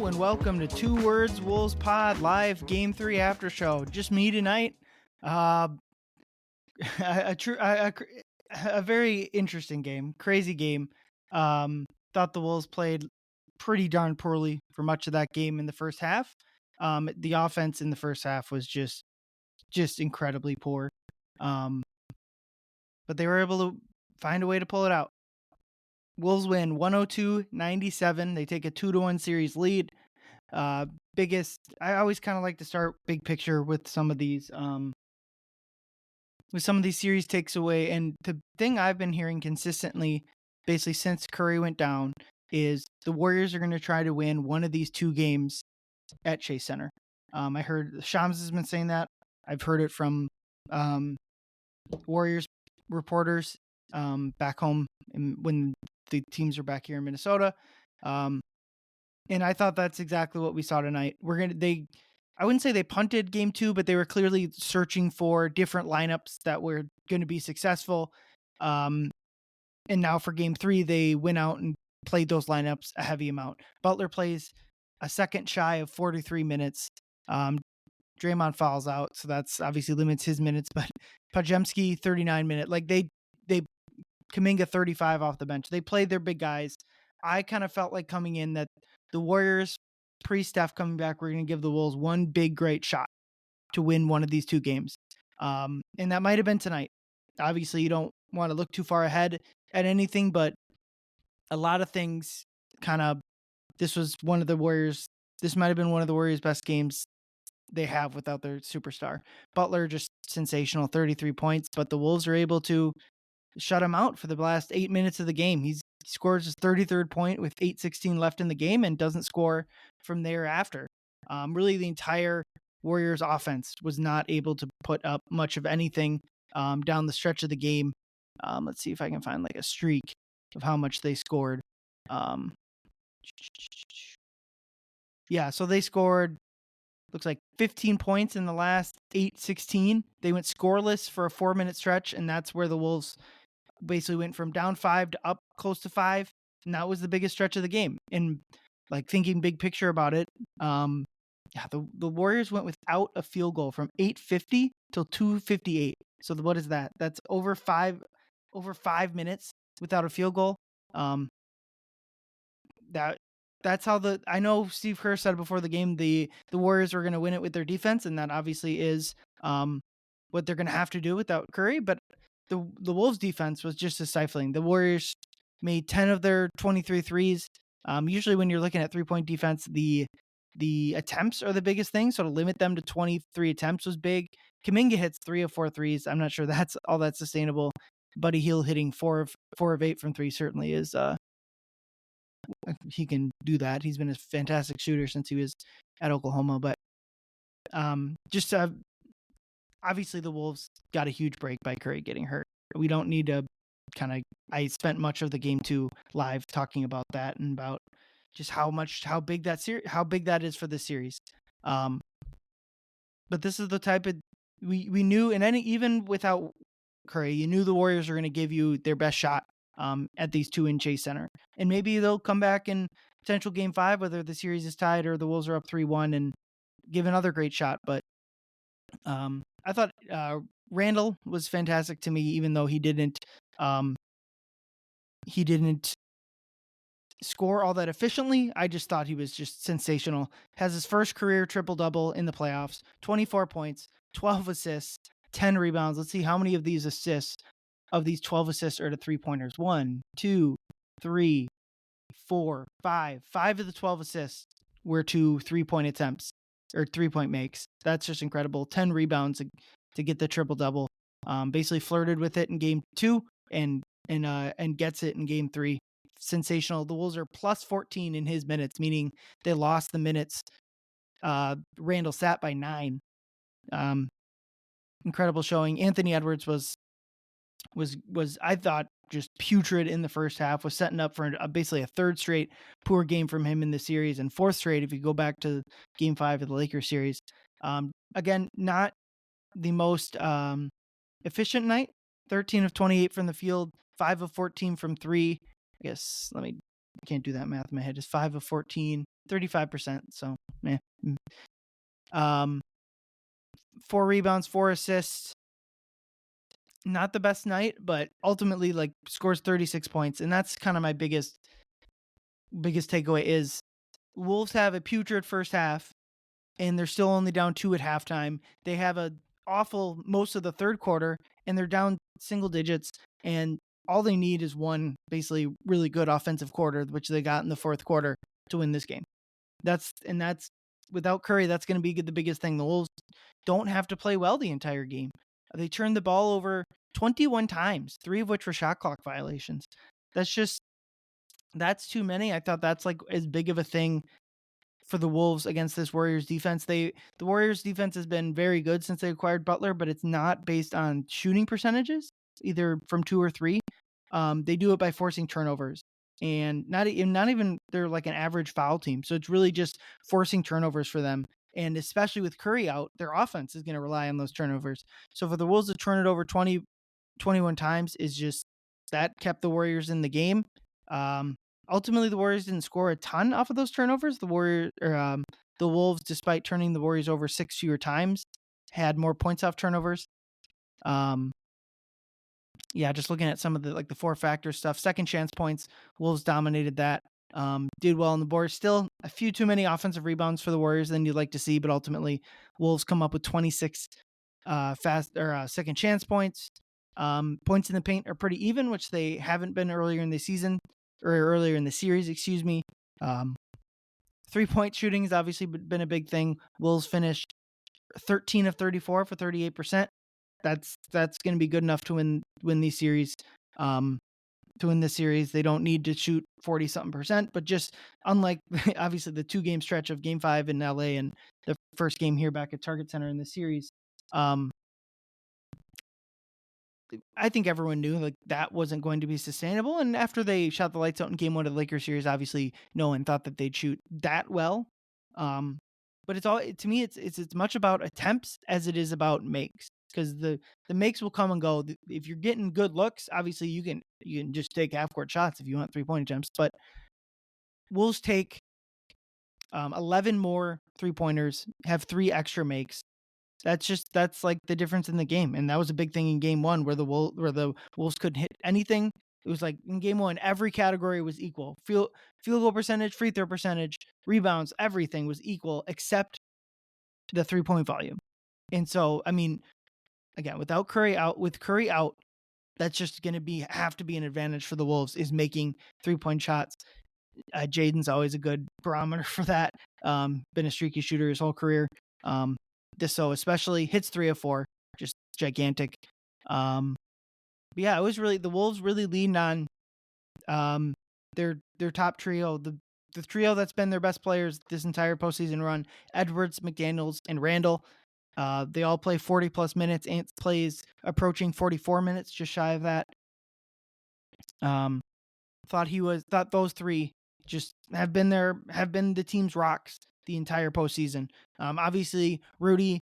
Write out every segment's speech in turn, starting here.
and welcome to Two Words Wolves Pod live Game 3 after show. Just me tonight. A very interesting game, crazy game. Thought the Wolves played pretty darn poorly for much of that game in the first half. The offense in the first half was just incredibly poor. But they were able to find a way to pull it out. Wolves win 102-97. They take a 2-1 series lead. I always kind of like to start big picture with some of these series takes away. And the thing I've been hearing consistently, basically since Curry went down, is the Warriors are going to try to win one of these two games at Chase Center. I heard Shams has been saying that. I've heard it from Warriors reporters back home when the teams are back here in Minnesota. And I thought that's exactly what we saw tonight. I wouldn't say they punted game 2, but they were clearly searching for different lineups that were going to be successful. And now for game 3, they went out and played those lineups a heavy amount. Butler plays a second shy of 43 minutes. Draymond fouls out, so that's obviously limits his minutes, but Pajemski 39 minute. Like they Kuminga 35 off the bench. They played their big guys. I kind of felt like coming in that the Warriors, pre-Steph coming back, we're going to give the Wolves one big, great shot to win one of these two games. And that might have been tonight. Obviously, you don't want to look too far ahead at anything, but a lot of things this might have been one of the Warriors' best games they have without their superstar. Butler, just sensational, 33 points, but the Wolves are able to shut him out for the last 8 minutes of the game. He scores his 33rd point with 8:16 left in the game and doesn't score from thereafter. Really, the entire Warriors offense was not able to put up much of anything down the stretch of the game. Let's see if I can find like a streak of how much they scored. So they scored, looks like 15 points in the last 8:16. They went scoreless for a 4-minute stretch, and that's where the Wolves basically went from down 5 to up close to 5, and that was the biggest stretch of the game. And like thinking big picture about it, the Warriors went without a field goal from 8:50 till 2:58. So what is that? That's over 5 minutes without a field goal. That's how I know Steve Kerr said before the game the Warriors were going to win it with their defense, and that obviously is what they're going to have to do without Curry. But the Wolves defense was just as stifling. The Warriors made 10 of their 23 threes. Usually when you're looking at 3-point defense, the attempts are the biggest thing. So to limit them to 23 attempts was big. Kuminga hits 3 of 4 threes. I'm not sure that's all that sustainable. Buddy Hield hitting 4 of 8 from 3 certainly is he can do that. He's been a fantastic shooter since he was at Oklahoma. But obviously the Wolves got a huge break by Curry getting hurt. We don't need to I spent much of the game 2 live talking about that and about just how big that is for this series. But this is the type of we knew, and even without Curry, you knew the Warriors are going to give you their best shot at these two in Chase Center, and maybe they'll come back in potential game 5, whether the series is tied or the Wolves are up 3-1, and give another great shot. But I thought Randall was fantastic to me, even though he didn't score all that efficiently. I just thought he was just sensational. Has his first career triple-double in the playoffs, 24 points, 12 assists, 10 rebounds. Let's see how many of these assists, of these 12 assists, are to 3-pointers. 1, 2, 3, 4, 5. 5 of the 12 assists were to 3-point attempts or 3-point makes. That's just incredible. 10 rebounds to get the triple-double. Basically flirted with it in game 2 and gets it in game 3. Sensational. The Wolves are plus 14 in his minutes, meaning they lost the minutes. Randall sat by 9. Incredible showing. Anthony Edwards was I thought just putrid in the first half, was setting up for basically a third straight poor game from him in the series, and fourth straight if you go back to game 5 of the Lakers series. Again, not the most efficient night. 13 of 28 from the field, 5 of 14 from 3. I guess let me can't do that math in my head. It's 5 of 14, 35%. So, 4 rebounds, 4 assists. Not the best night, but ultimately like scores 36 points. And that's kind of my biggest takeaway is Wolves have a putrid first half and they're still only down 2 at halftime. They have a awful most of the third quarter and they're down single digits, and all they need is one basically really good offensive quarter, which they got in the fourth quarter, to win this game. That's without Curry, that's going to be the biggest thing. The Wolves don't have to play well the entire game. They turned the ball over 21 times, 3 of which were shot clock violations. That's too many. I thought that's like as big of a thing for the Wolves against this Warriors defense. The Warriors defense has been very good since they acquired Butler, but it's not based on shooting percentages, either from 2 or 3. They do it by forcing turnovers, and not even they're like an average foul team. So it's really just forcing turnovers for them. And especially with Curry out, their offense is going to rely on those turnovers. So for the Wolves to turn it over 21 times is just that kept the Warriors in the game. Ultimately, the Warriors didn't score a ton off of those turnovers. The Wolves, despite turning the Warriors over 6 fewer times, had more points off turnovers. Just looking at some of the 4-factor stuff, second chance points, Wolves dominated that. Did well on the board. Still a few too many offensive rebounds for the Warriors than you'd like to see, but ultimately, Wolves come up with 26 second chance points. Points in the paint are pretty even, which they haven't been earlier in the season. Or earlier in the series, excuse me. 3-point shooting has obviously been a big thing. Wolves finished 13 of 34 for 38%. That's going to be good enough to win these series. To win this series, they don't need to shoot 40-something%, but just unlike obviously the 2-game stretch of Game 5 in LA and the first game here back at Target Center in the series, I think everyone knew like that wasn't going to be sustainable. And after they shot the lights out in Game 1 of the Lakers series, obviously no one thought that they'd shoot that well. But it's all, to me, it's as much about attempts as it is about makes, because the makes will come and go. If you're getting good looks, obviously you can just take half court shots if you want 3-point attempts. But Wolves take 11 more 3-pointers, have 3 extra makes. That's like the difference in the game. And that was a big thing in Game 1 where the Wolves couldn't hit anything. It was like in Game 1, every category was equal. Field goal percentage, free throw percentage, rebounds, everything was equal except the 3-point volume. And so, I mean, again, with Curry out, that's just going to have to be an advantage for the Wolves, is making 3-point shots. Jaden's always a good barometer for that. Been a streaky shooter his whole career. So especially hits 3 of 4, just gigantic. But yeah, it was really, the Wolves really leaned on their top trio, the trio that's been their best players this entire postseason run: Edwards, McDaniels, and Randall. They all play 40+ minutes. Ant plays approaching 44 minutes, just shy of that. Thought those 3 just have been the team's rocks the entire postseason. Obviously Rudy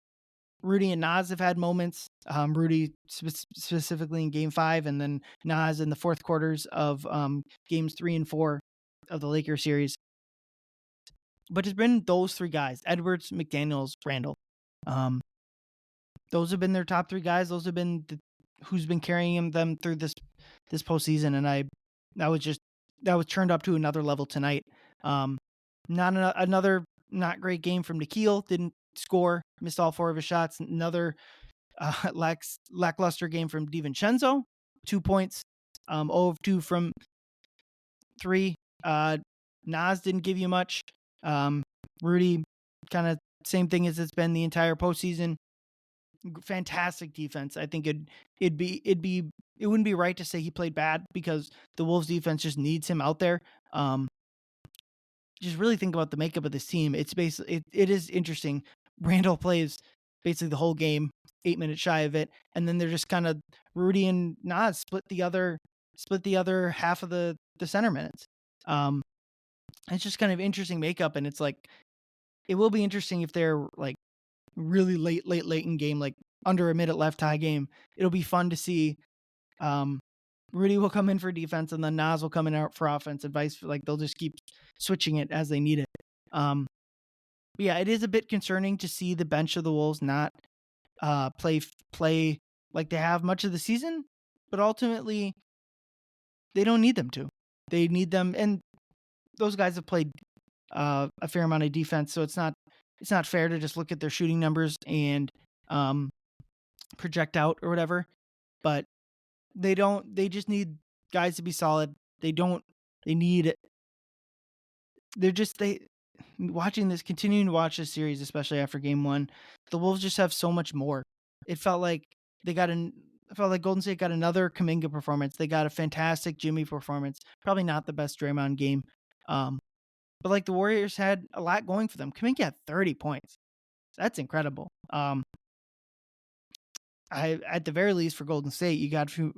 and Naz have had moments. Rudy specifically in Game 5, and then Naz in the fourth quarters of Games 3 and 4 of the Lakers series. But it's been those 3 guys: Edwards, McDaniels, Randall. Those have been their top 3 guys. Those have been who's been carrying them through this postseason, and that was turned up to another level tonight. Another not great game from Nikhil. Didn't score, missed all 4 of his shots. Another lackluster game from DiVincenzo, 2 points, 0 of 2 from 3. Naz didn't give you much. Rudy, kind of same thing as it's been the entire postseason. Fantastic defense. I think it wouldn't be right to say he played bad, because the Wolves defense just needs him out there. Just really think about the makeup of this team. It's basically, it is interesting. Randall plays basically the whole game, 8 minutes shy of it, and then they're just kind of, Rudy and Naz split the other half of the center minutes. It's just kind of interesting makeup, and it's like, it will be interesting if they're like really late in game, like under a minute left tie game. It'll be fun to see Rudy will come in for defense, and then Nas will come in out for offense, and like they'll just keep switching it as they need it. But yeah, it is a bit concerning to see the bench of the Wolves not play like they have much of the season, but ultimately they don't need them to. They need them, and those guys have played a fair amount of defense, so it's not fair to just look at their shooting numbers and project out or whatever. But they don't. They just need guys to be solid. They don't. They need. They're just continuing to watch this series, especially after game one. The Wolves just have so much more. It felt like Golden State got another Kuminga performance. They got a fantastic Jimmy performance. Probably not the best Draymond game. But like the Warriors had a lot going for them. Kuminga had 30 points. That's incredible. At the very least for Golden State, you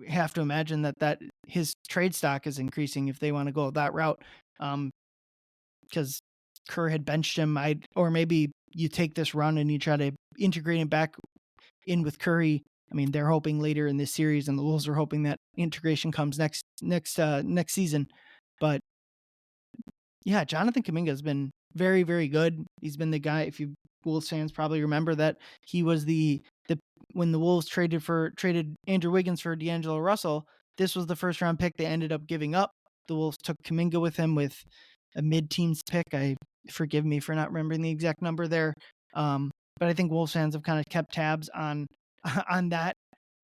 have to imagine that his trade stock is increasing if they want to go that route. Because Kerr had benched him. Or maybe you take this run and you try to integrate him back in with Curry. I mean, they're hoping later in this series, and the Wolves are hoping that integration comes next season. But yeah, Jonathan Kuminga has been very, very good. He's been the guy. If you Wolves fans probably remember that he was the when the Wolves traded Andrew Wiggins for D'Angelo Russell. This was the first round pick they ended up giving up. The Wolves took Kuminga with him with a mid-teens pick. Forgive me for not remembering the exact number there. But I think Wolves fans have kind of kept tabs on that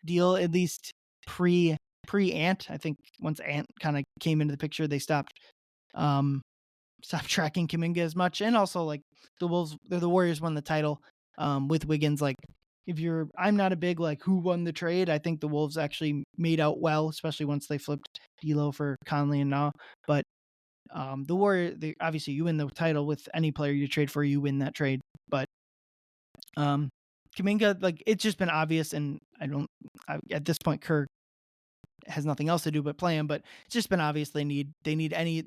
deal, at least pre-Ant. I think once Ant kind of came into the picture, they stopped tracking Kuminga as much. And also, like, the Warriors won the title with Wiggins. Like, I'm not a big like who won the trade. I think the Wolves actually made out well, especially once they flipped D'Lo for Conley and now. But the Warriors, obviously you win the title with any player you trade for, you win that trade. But Kuminga, like, it's just been obvious, and at this point Kerr has nothing else to do but play him, but it's just been obvious the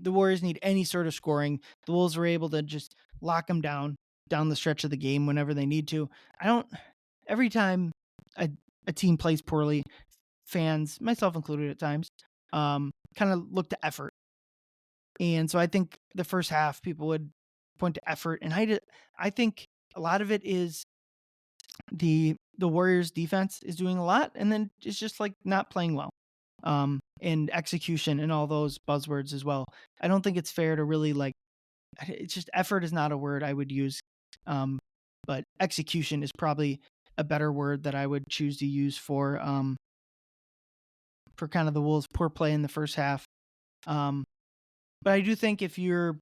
Warriors need any sort of scoring. The Wolves were able to just lock them down the stretch of the game whenever they need to. Every time a team plays poorly, fans, myself included at times, kind of look to effort. And so I think the first half people would point to effort, and I think a lot of it is the Warriors defense is doing a lot, and then it's just like not playing well. And execution and all those buzzwords as well. I don't think it's fair to really it's just effort is not a word I would use. But execution is probably a better word that I would choose to use for kind of the Wolves' poor play in the first half. But I do think if you're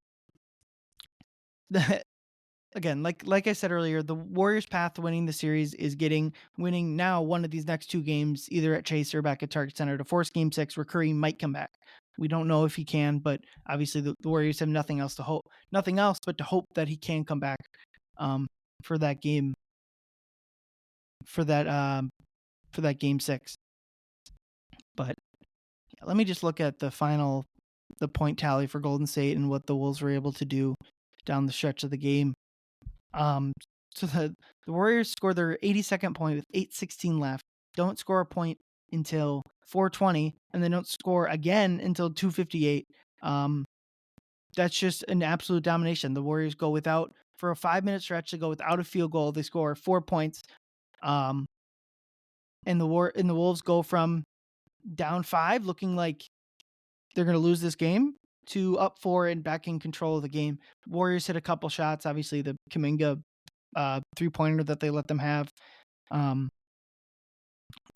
again, like I said earlier, the Warriors' path to winning the series is winning now one of these next two games, either at Chase or back at Target Center, to force Game 6 where Curry might come back. We don't know if he can, but obviously the Warriors have nothing else but to hope that he can come back for that game, for that Game 6. But yeah, let me just look at the point tally for Golden State and what the Wolves were able to do down the stretch of the game. So the Warriors score their 82nd point with 8:16 left. Don't score a point until 4:20, and they don't score again until 2:58. That's just an absolute domination. The Warriors go without, for a 5-minute stretch, they go without a field goal. They score 4 points. And the Wolves go from down 5, looking like they're going to lose this game, to up 4 and back in control of the game. Warriors hit a couple shots. Obviously, the Kuminga 3-pointer that they let them have.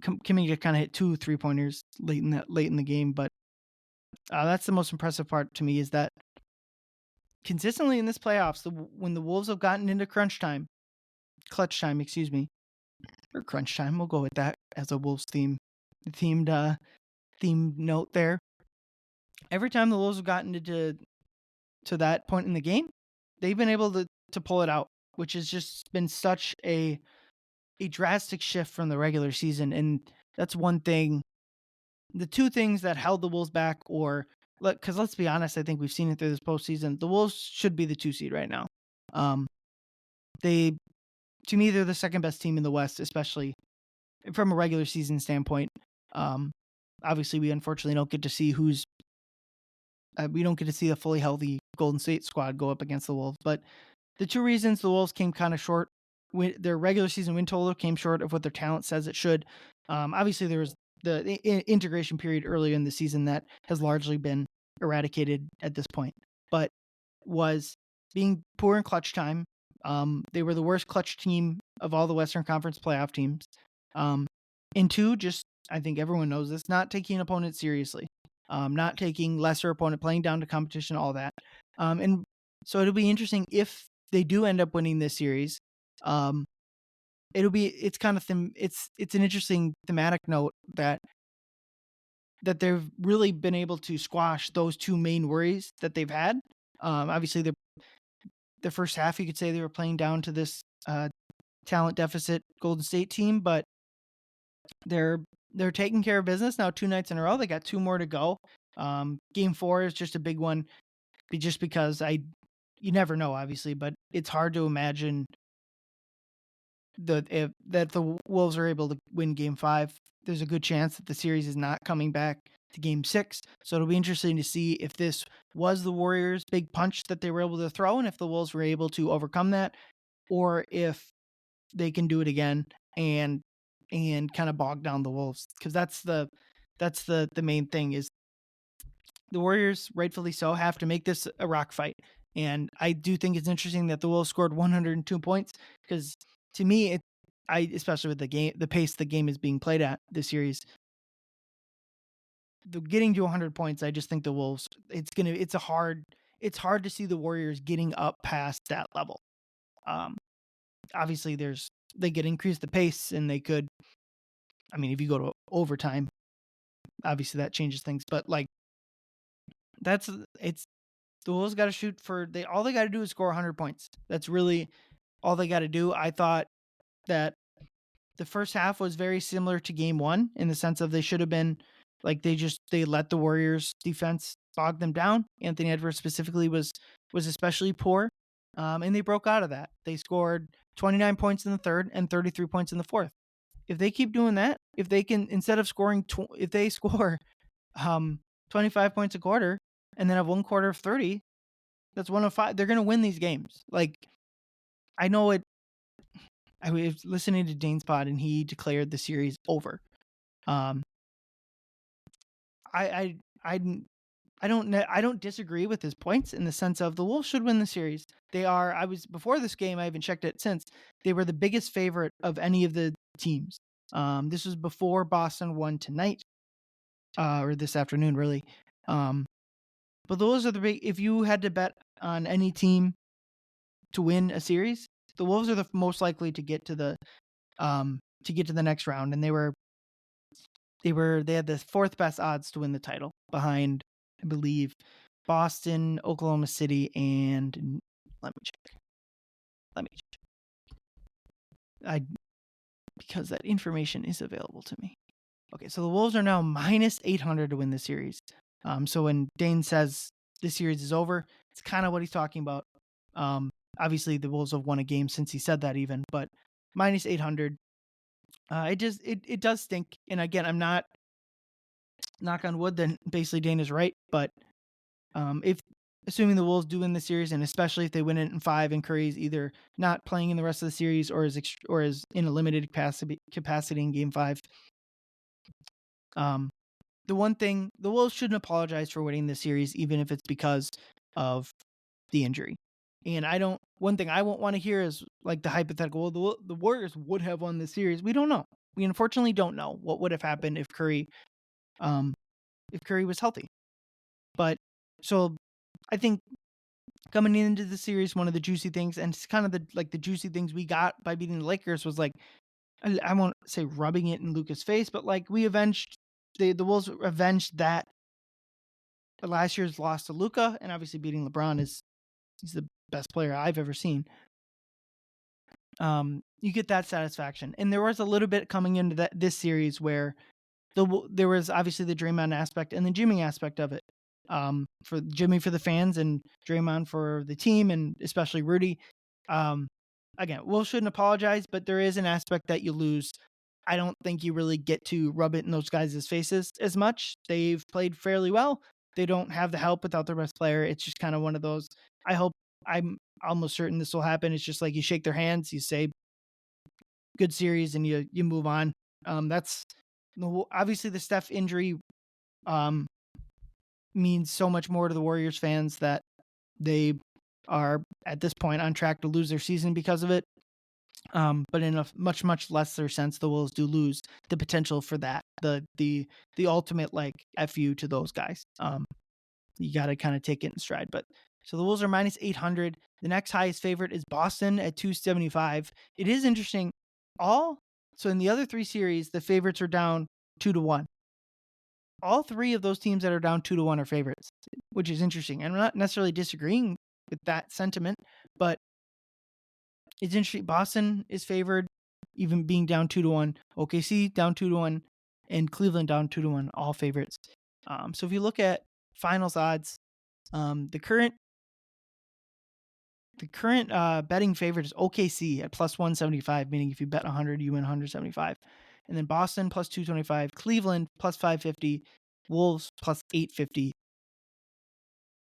Kuminga kind of hit 2 3-pointers late in the game, but that's the most impressive part to me, is that consistently in this playoffs, when the Wolves have gotten into clutch time, or crunch time, we'll go with that as a Wolves themed note there. Every time the Wolves have gotten to that point in the game, they've been able to pull it out, which has just been such a drastic shift from the regular season. And that's one thing. The two things that held the Wolves back, because let's be honest, I think we've seen it through this postseason, the Wolves should be the 2 seed right now. To me, they're the second best team in the West, especially from a regular season standpoint. obviously we unfortunately don't get to see we don't get to see a fully healthy Golden State squad go up against the Wolves. But the two reasons the Wolves came kind of short, their regular season win total came short of what their talent says it should. Obviously, there was the integration period earlier in the season that has largely been eradicated at this point, but was being poor in clutch time. They were the worst clutch team of all the Western Conference playoff teams. And two, just I think everyone knows this, not taking opponents seriously, not taking lesser opponent, playing down to competition, all that. And so it'll be interesting if they do end up winning this series. It's kind of it's an interesting thematic note that they've really been able to squash those two main worries that they've had. Obviously, the first half, you could say they were playing down to this talent deficit Golden State team, but they're taking care of business now 2 nights in a row. They got 2 more to go. Game 4 is just a big one, just because you never know, obviously, but it's hard to imagine that the Wolves are able to win Game 5. There's a good chance that the series is not coming back to Game 6. So it'll be interesting to see if this was the Warriors' big punch that they were able to throw, and if the Wolves were able to overcome that, or if they can do it again and kind of bog down the Wolves, because that's the main thing is the Warriors, rightfully so, have to make this a rock fight. And I do think it's interesting that the Wolves scored 102 points, because to me, especially with the pace the game is being played at this series, getting to 100 points, I just think the Wolves, it's hard to see the Warriors getting up past that level. Obviously they could increase the pace, and they could, I mean, if you go to overtime, obviously that changes things, but like the Wolves got to shoot all they got to do is score 100 points. That's really all they got to do. I thought that the first half was very similar to Game 1 in the sense of they should have been like they let the Warriors defense bog them down. Anthony Edwards specifically was especially poor, and they broke out of that. They scored 29 points in the third and 33 points in the fourth. If they keep doing that, if they can, instead of scoring, if they score 25 points a quarter and then have one quarter of 30, that's 105. They're going to win these games. Like, I know it. I was listening to Dane's pod, and he declared the series over. I don't disagree with his points in the sense of the Wolves should win the series. Before this game, I haven't checked it since, they were the biggest favorite of any of the teams. This was before Boston won tonight, or this afternoon, really. But those are if you had to bet on any team to win a series, the Wolves are the most likely to get to the next round, and they had the fourth best odds to win the title, behind, I believe, Boston, Oklahoma City, and let me check. Because that information is available to me. Okay, so the Wolves are now minus 800 to win the series. So when Dane says this series is over, it's kind of what he's talking about. Obviously, the Wolves have won a game since he said that, even, but minus 800. It does stink. And again, I'm not, knock on wood, then basically Dane is right. But if assuming the Wolves do win the series, and especially if they win it in 5, and Curry's either not playing in the rest of the series or is in a limited capacity in Game 5. The one thing, the Wolves shouldn't apologize for winning this series, even if it's because of the injury. And one thing I won't want to hear is like the hypothetical, well, the Warriors would have won the series. We don't know. We unfortunately don't know what would have happened if Curry was healthy. But so I think coming into the series, one of the juicy things, and it's kind of the juicy things we got by beating the Lakers, was like, I won't say rubbing it in Luka's face, but like the Wolves avenged that last year's loss to Luka, and obviously beating LeBron he's the best player I've ever seen. You get that satisfaction, and there was a little bit coming into this series where there was obviously the Draymond aspect and the Jimmy aspect of it. For Jimmy for the fans, and Draymond for the team, and especially Rudy. Again, Wolves shouldn't apologize, but there is an aspect that you lose I don't think you really get to rub it in those guys' faces as much. They've played fairly well. They don't have the help without their best player. It's just kind of one of those. I'm almost certain this will happen. It's just like you shake their hands, you say good series, and you move on. That's obviously the Steph injury um, means so much more to the Warriors fans that they are at this point on track to lose their season because of it. But in a much lesser sense, the Wolves do lose the potential for that. The ultimate like fu to those guys. You got to kind of take it in stride. But so the Wolves are minus 800. The next highest favorite is Boston at 275. It is interesting. So in the other three series, the favorites are down 2-1. All three of those teams that are down 2-1 are favorites, which is interesting. And I'm not necessarily disagreeing with that sentiment, but it's interesting. Boston is favored, even being down 2-1. OKC down 2-1, and Cleveland down 2-1. All favorites. So if you look at finals odds, the current betting favorite is OKC at plus 175, meaning if you bet 100, you win 175. And then Boston plus 225, Cleveland plus 550, Wolves plus 850.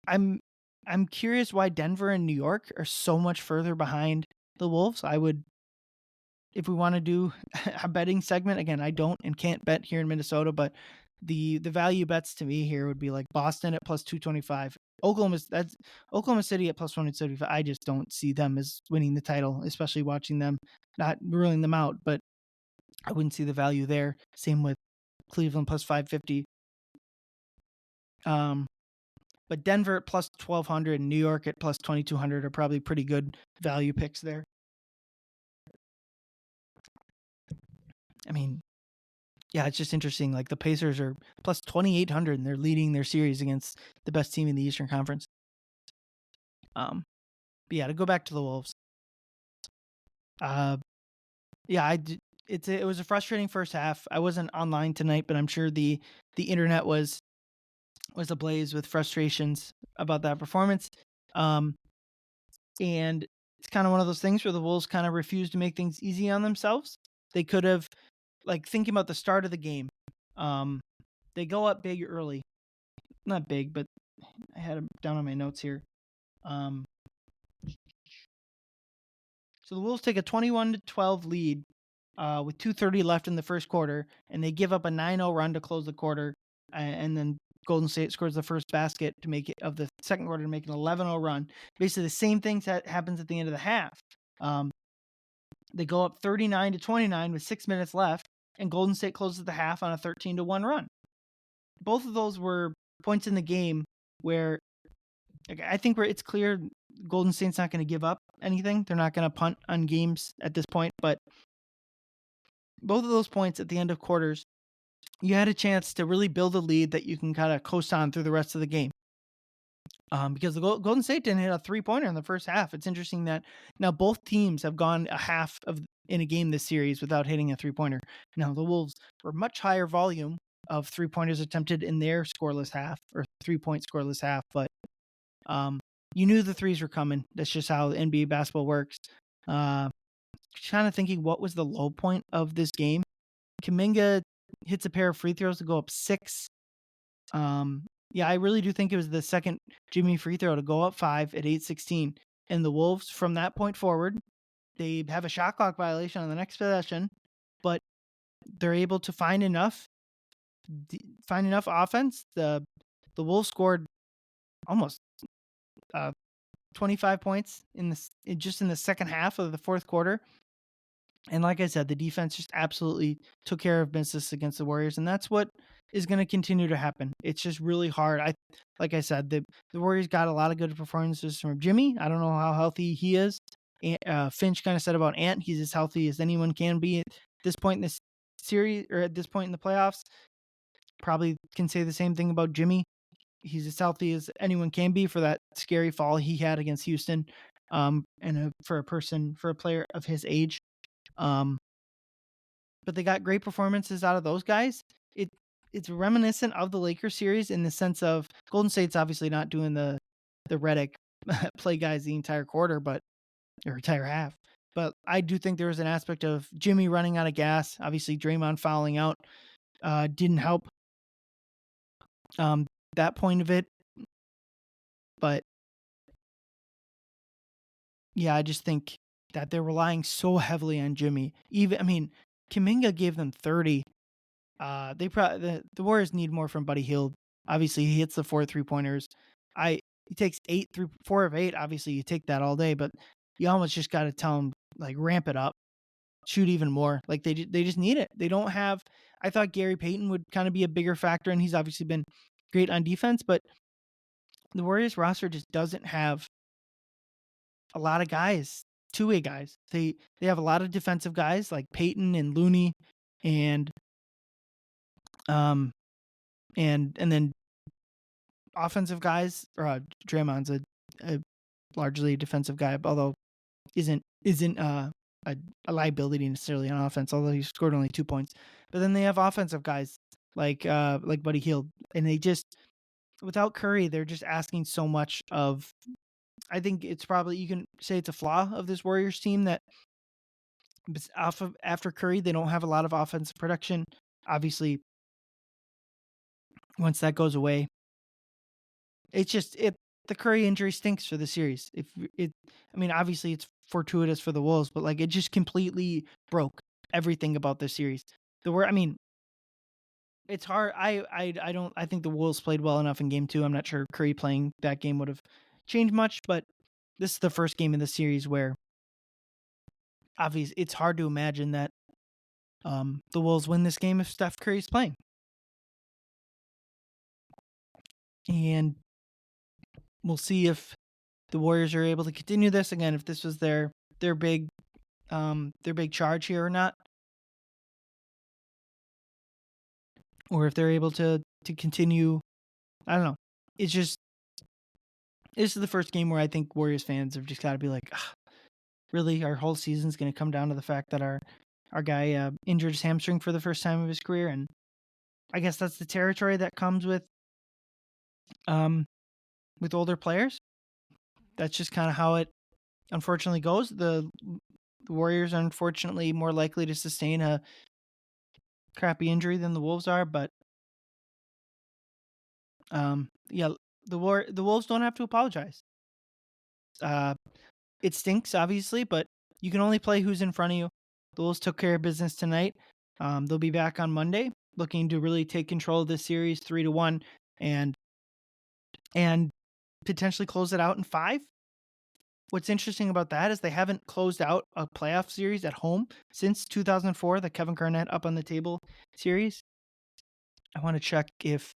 I'm curious why Denver and New York are so much further behind the Wolves. I would, if we want to do a betting segment, again, I don't and can't bet here in Minnesota, but the value bets to me here would be like Boston at plus 225. Oklahoma City at plus 175. I just don't see them as winning the title, especially watching them, not ruling them out, but I wouldn't see the value there. Same with Cleveland plus 550. But Denver at plus 1,200 and New York at plus 2,200 are probably pretty good value picks there. I mean, yeah, it's just interesting. Like the Pacers are plus 2,800 and they're leading their series against the best team in the Eastern Conference. But yeah, to go back to the Wolves. It was a frustrating first half. I wasn't online tonight, but I'm sure the internet was ablaze with frustrations about that performance. And it's kind of one of those things where the Wolves kind of refuse to make things easy on themselves. They could have, like, thinking about the start of the game. They go up big early. Not big, but I had them down on my notes here. So the Wolves take a 21-12 lead with 2:30 left in the first quarter, and they give up a 9-0 run to close the quarter, and then Golden State scores the first basket to make it of the second quarter to make an 11-0 run. Basically, the same thing that happens at the end of the half. They go up 39-29 with 6 minutes left, and Golden State closes the half on a 13-1 run. Both of those were points in the game where I think where it's clear Golden State's not going to give up anything. They're not going to punt on games at this point, but both of those points at the end of quarters, you had a chance to really build a lead that you can kind of coast on through the rest of the game. Because the Golden State didn't hit a three-pointer in the first half. It's interesting that now both teams have gone a half in a game this series without hitting a three-pointer. Now the Wolves were much higher volume of three-pointers attempted in their scoreless half, or three-point scoreless half, but you knew the threes were coming. That's just how NBA basketball works. Kind of thinking, what was the low point of this game? Kuminga hits a pair of free throws to go up 6. I really do think it was the second Jimmy free throw to go up 5 at 8:16. And the Wolves, from that point forward, they have a shot clock violation on the next possession, but they're able to find enough offense. The Wolves scored almost 25 points in the second half of the fourth quarter. And like I said, the defense just absolutely took care of business against the Warriors, and that's what is going to continue to happen. It's just really hard. Like I said, the Warriors got a lot of good performances from Jimmy. I don't know how healthy he is. Finch kind of said about Ant, he's as healthy as anyone can be at this point in this series, or at this point in the playoffs. Probably can say the same thing about Jimmy. He's as healthy as anyone can be for that scary fall he had against Houston, and for a player of his age. But they got great performances out of those guys. It's reminiscent of the Lakers series in the sense of Golden State's obviously not doing the Redick play guys the entire quarter, or entire half. But I do think there was an aspect of Jimmy running out of gas. Obviously, Draymond fouling out didn't help that point of it. But yeah, I just think that they're relying so heavily on Jimmy. Kuminga gave them 30. The Warriors need more from Buddy Hield. Obviously, he hits the 4 3-pointers. He takes 4 of 8. Obviously, you take that all day, but you almost just got to tell him like ramp it up, shoot even more. Like they just need it. They don't have. I thought Gary Payton would kind of be a bigger factor, and he's obviously been great on defense, but the Warriors roster just doesn't have a lot of guys, two-way guys. They have a lot of defensive guys like Peyton and Looney, and and then offensive guys. Draymond's a largely defensive guy, although isn't a liability necessarily on offense. Although he scored only 2 points, but then they have offensive guys like Buddy Hield, and they just without Curry, they're just asking so much of. I think it's probably you can say it's a flaw of this Warriors team that after Curry, they don't have a lot of offensive production. Obviously, once that goes away, it's just the Curry injury stinks for the series. Obviously it's fortuitous for the Wolves, but like it just completely broke everything about this series. It's hard. I think the Wolves played well enough in game 2. I'm not sure Curry playing that game would have changed much, but this is the first game in the series where obviously it's hard to imagine that the Wolves win this game if Steph Curry's playing. And we'll see if the Warriors are able to continue this again. If this was their big charge here or not, or if they're able to continue. I don't know. It's just this is the first game where I think Warriors fans have just got to be like, really, our whole season's going to come down to the fact that our guy injured his hamstring for the first time of his career, and I guess that's the territory that comes with older players. That's just kind of how it unfortunately goes. The Warriors are unfortunately more likely to sustain a crappy injury than the Wolves are, but the Wolves don't have to apologize. It stinks, obviously, but you can only play who's in front of you. The Wolves took care of business tonight. They'll be back on Monday, looking to really take control of this series 3-1, and potentially close it out in 5. What's interesting about that is they haven't closed out a playoff series at home since 2004, the Kevin Garnett Up on the Table series. I want to check if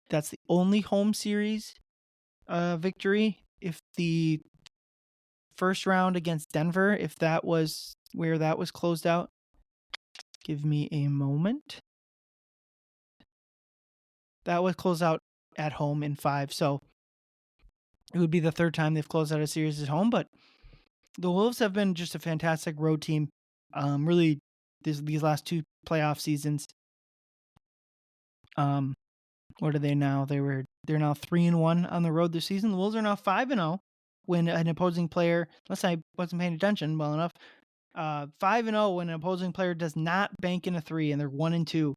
that's the only home series victory. If the first round against Denver, if that was where that was closed out. Give me a moment. That was closed out at home in 5, so it would be the third time they've closed out a series at home, but the Wolves have been just a fantastic road team. Really, these last 2 playoff seasons. What are they now? They're now 3-1 on the road this season. The Wolves are now 5-0 when an opposing player, unless I wasn't paying attention well enough, 5-0 when an opposing player does not bank in a 3, and they're 1-2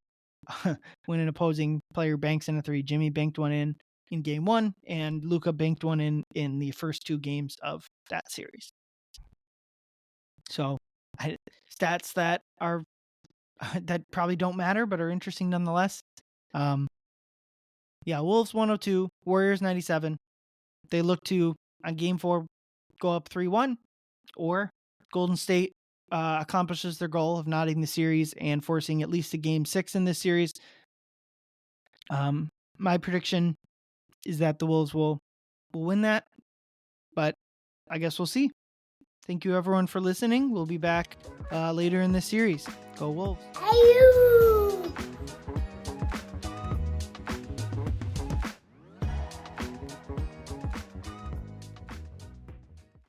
when an opposing player banks in a 3. Jimmy banked one in game 1, and Luka banked one in the first 2 games of that series. So, stats that are that probably don't matter but are interesting nonetheless. Wolves 102, Warriors 97. They look to on game 4 go up 3-1, or Golden State accomplishes their goal of knotting the series and forcing at least a game 6 in this series. My prediction is that the Wolves will win that, but I guess we'll see. Thank you everyone for listening. We'll be back later in this series. Go Wolves. Hey you!